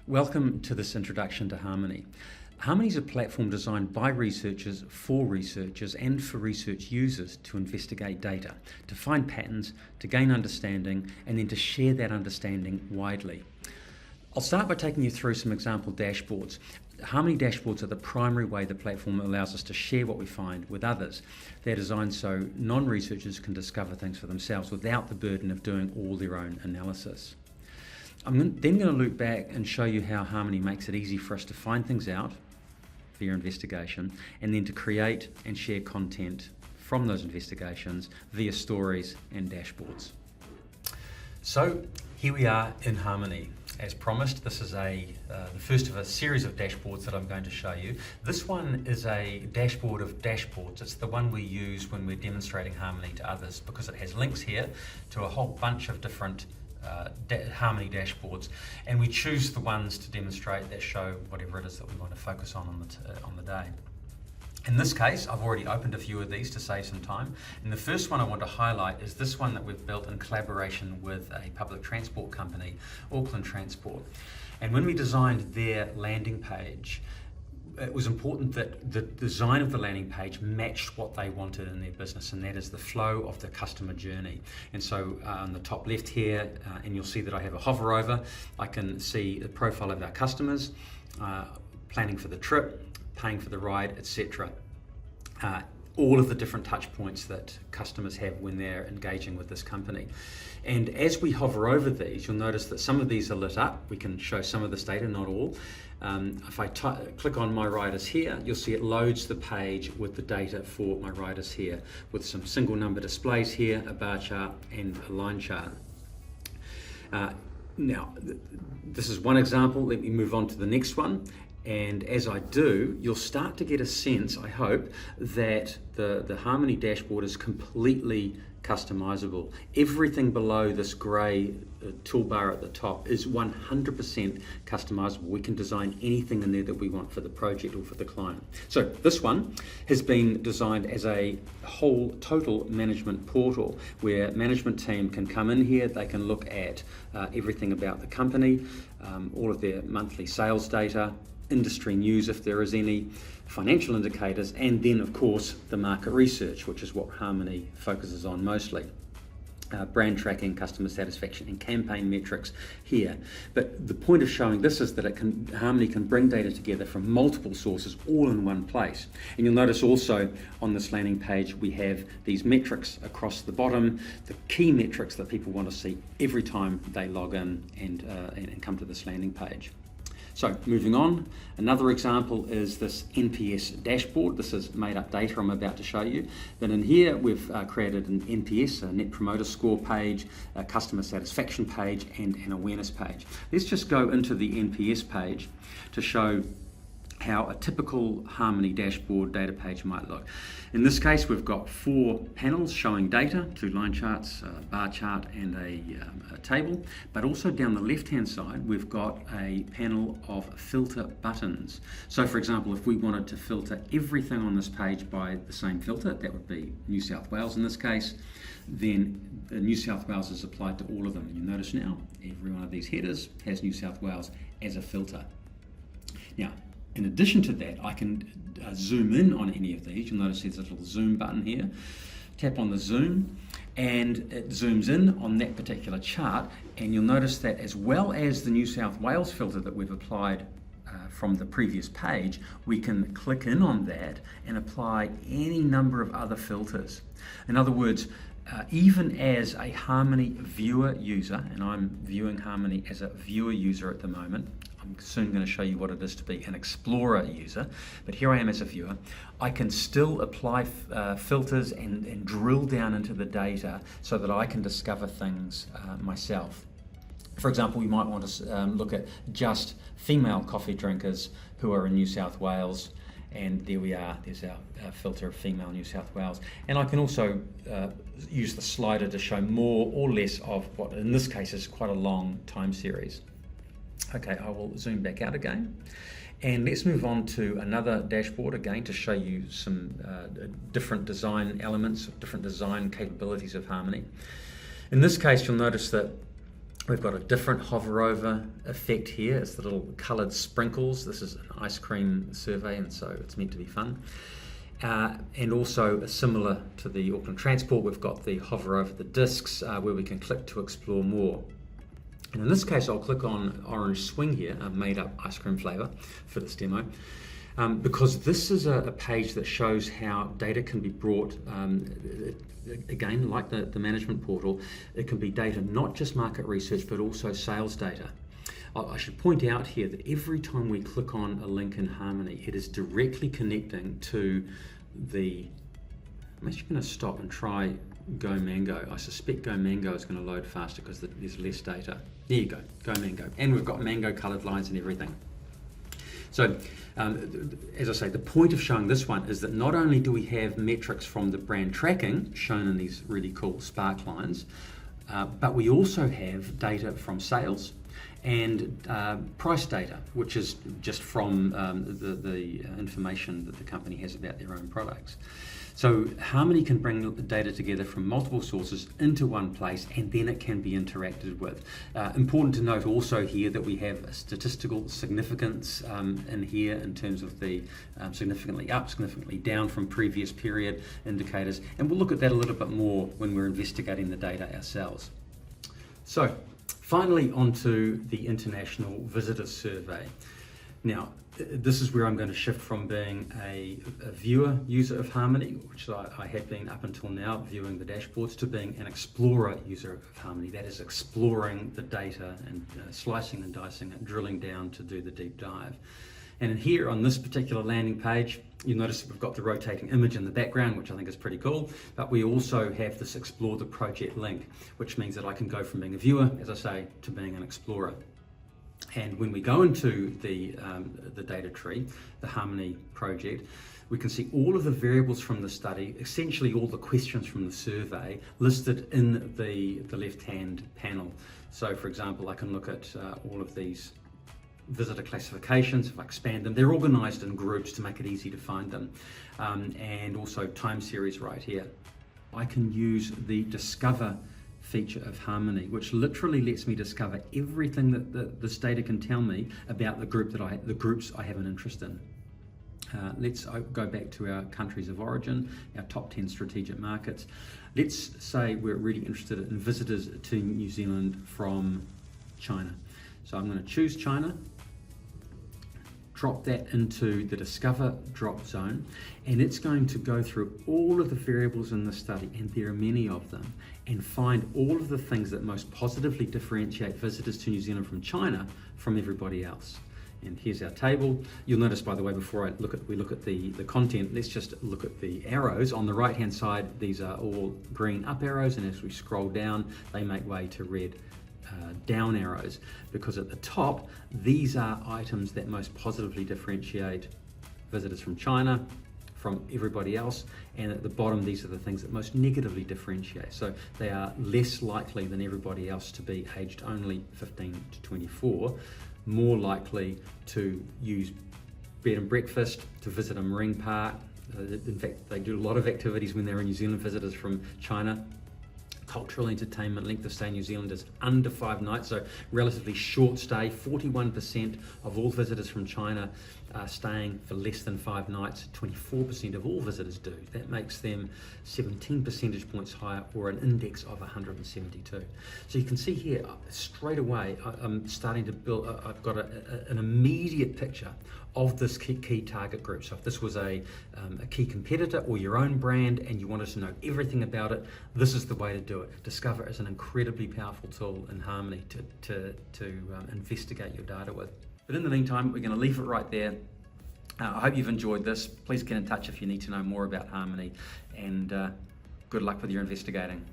Welcome to this introduction to Harmoni. Harmoni is a platform designed by researchers, for researchers, and for research users to investigate data, to find patterns, to gain understanding, and then to share that understanding widely. I'll start by taking you through some example dashboards. Harmoni dashboards are the primary way the platform allows us to share what we find with others. They're designed so non-researchers can discover things for themselves without the burden of doing all their own analysis. I'm then going to loop back and show you how Harmoni makes it easy for us to find things out via investigation, and then to create and share content from those investigations via stories and dashboards. So here we are in Harmoni. As promised, this is the first of a series of dashboards that I'm going to show you. This one is a dashboard of dashboards. It's the one we use when we're demonstrating Harmoni to others because it has links here to a whole bunch of different Harmoni dashboards, and we choose the ones to demonstrate that show whatever it is that we want to focus on the day. In this case, I've already opened a few of these to save some time, and the first one I want to highlight is this one that we've built in collaboration with a public transport company, Auckland Transport. And when we designed their landing page, it was important that the design of the landing page matched what they wanted in their business, and that is the flow of the customer journey. And so on the top left here, and you'll see that I have a hover over, I can see the profile of our customers, planning for the trip, paying for the ride, etc. All of the different touch points that customers have when they're engaging with this company. And as we hover over these, you'll notice that some of these are lit up. We can show some of this data, not all. If I click on my riders here, you'll see it loads the page with the data for my riders here, with some single number displays here, a bar chart and a line chart. Now, this is one example. Let me move on to the next one. And as I do, you'll start to get a sense, I hope, that the Harmoni dashboard is completely customizable. Everything below this grey toolbar at the top is 100% customizable. We can design anything in there that we want for the project or for the client. So this one has been designed as a whole total management portal where management team can come in here, they can look at everything about the company, all of their monthly sales data, industry news if there is any, financial indicators, and then of course the market research, which is what Harmoni focuses on mostly. Brand tracking, customer satisfaction, and campaign metrics here. But the point of showing this is that Harmoni can bring data together from multiple sources all in one place. And you'll notice also on this landing page we have these metrics across the bottom, the key metrics that people want to see every time they log in and come to this landing page. So moving on, another example is this NPS dashboard. This is made up data I'm about to show you. Then in here we've created an NPS, a Net Promoter Score page, a customer satisfaction page, and an awareness page. Let's just go into the NPS page to show how a typical Harmoni dashboard data page might look. In this case, we've got 4 panels showing data, 2 line charts, a bar chart, and a table. But also down the left-hand side, we've got a panel of filter buttons. So for example, if we wanted to filter everything on this page by the same filter, that would be New South Wales in this case, then New South Wales is applied to all of them. You notice now, every one of these headers has New South Wales as a filter. Now, in addition to that, I can zoom in on any of these. You'll notice there's a little zoom button here. Tap on the zoom and it zooms in on that particular chart, and you'll notice that as well as the New South Wales filter that we've applied from the previous page, we can click in on that and apply any number of other filters. In other words, even as a Harmoni viewer user, and I'm viewing Harmoni as a viewer user at the moment, I'm soon going to show you what it is to be an explorer user, but here I am as a viewer, I can still apply filters and drill down into the data so that I can discover things myself. For example, we might want to look at just female coffee drinkers who are in New South Wales, and there we are, there's our filter of female New South Wales. And I can also use the slider to show more or less of what in this case is quite a long time series. Okay, I will zoom back out again. And let's move on to another dashboard again to show you some different design elements, different design capabilities of Harmoni. In this case, you'll notice that We've got a different hover over effect here. It's the little coloured sprinkles. This is an ice cream survey, and so it's meant to be fun. And also similar to the Auckland Transport, we've got the hover over the discs where we can click to explore more. And in this case, I'll click on Orange Swing here, a made up ice cream flavour for this demo. Because this is a page that shows how data can be brought, again, like the management portal, it can be data not just market research, but also sales data. I should point out here that every time we click on a link in Harmoni, it is directly connecting to I'm actually going to stop and try Go Mango. I suspect Go Mango is going to load faster because there's less data. There you go, Go Mango. And we've got mango coloured lines and everything. So, as I say, the point of showing this one is that not only do we have metrics from the brand tracking shown in these really cool spark lines, but we also have data from sales and price data, which is just from the information that the company has about their own products. So Harmoni can bring the data together from multiple sources into one place, and then it can be interacted with. Important to note also here that we have a statistical significance in here in terms of the significantly up, significantly down from previous period indicators, and we'll look at that a little bit more when we're investigating the data ourselves. So finally, onto the International Visitor Survey. Now, this is where I'm going to shift from being a viewer user of Harmoni, which I had been up until now, viewing the dashboards, to being an explorer user of Harmoni. That is exploring the data and slicing and dicing it, drilling down to do the deep dive. And in here on this particular landing page, you'll notice we've got the rotating image in the background, which I think is pretty cool, but we also have this Explore the Project link, which means that I can go from being a viewer, as I say, to being an explorer. And when we go into the data tree, the Harmoni project, we can see all of the variables from the study, essentially all the questions from the survey listed in the left-hand panel. So for example, I can look at all of these visitor classifications. If I expand them, they're organized in groups to make it easy to find them. And also time series right here. I can use the Discover feature of Harmoni, which literally lets me discover everything that this data can tell me about the groups I have an interest in. Let's go back to our countries of origin, our top 10 strategic markets. Let's say we're really interested in visitors to New Zealand from China. So I'm going to choose China, drop that into the Discover drop zone, and it's going to go through all of the variables in the study, and there are many of them, and find all of the things that most positively differentiate visitors to New Zealand from China from everybody else. And here's our table. You'll notice, by the way, before we look at the content, let's just look at the arrows. On the right hand side, these are all green up arrows, and as we scroll down, they make way to red down arrows, because at the top, these are items that most positively differentiate visitors from China from everybody else, and at the bottom, these are the things that most negatively differentiate. So they are less likely than everybody else to be aged only 15 to 24, more likely to use bed and breakfast, to visit a marine park. In fact, they do a lot of activities when they're in New Zealand, visitors from China. Cultural entertainment, length of stay in New Zealand is under 5 nights, so relatively short stay. 41% of all visitors from China are staying for less than 5 nights. 24% of all visitors do. That makes them 17 percentage points higher, or an index of 172. So you can see here, straight away, I'm starting to build, I've got an immediate picture of this key target group. So if this was a key competitor or your own brand and you wanted to know everything about it, this is the way to do it. Discover is an incredibly powerful tool in Harmoni to investigate your data with. But in the meantime, we're going to leave it right there. I hope you've enjoyed this. Please get in touch if you need to know more about Harmoni, and good luck with your investigating.